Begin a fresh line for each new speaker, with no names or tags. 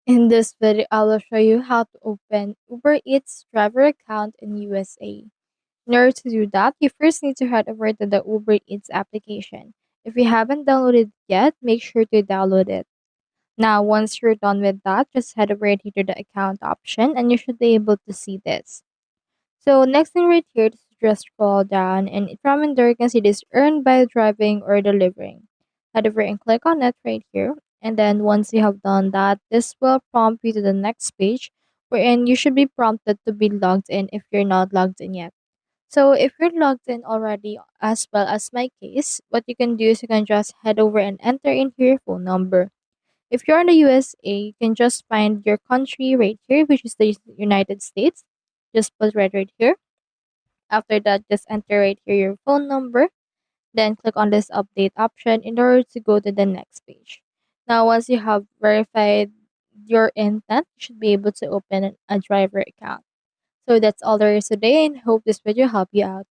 In this video, I will show you how to open Uber Eats driver account in USA. In order to do that, you first need to head over to the Uber Eats application. If you haven't downloaded it yet, make sure to download it. Now, once you're done with that, just head over here to the account option and you should be able to see this. So next thing right here is just scroll down and from in there you can see this earn by driving or delivering. Head over and click on it right here. And then once you have done that, this will prompt you to the next page wherein you should be prompted to be logged in if you're not logged in yet. So if you're logged in already as well as my case, what you can do is you can just head over and enter in here your phone number. If you're in the USA, you can just find your country right here, which is the United States. Just put right here. After that, just enter right here your phone number. Then click on this update option in order to go to the next page. Now, once you have verified your intent, you should be able to open a driver account. So that's all there is today and hope this video helped you out.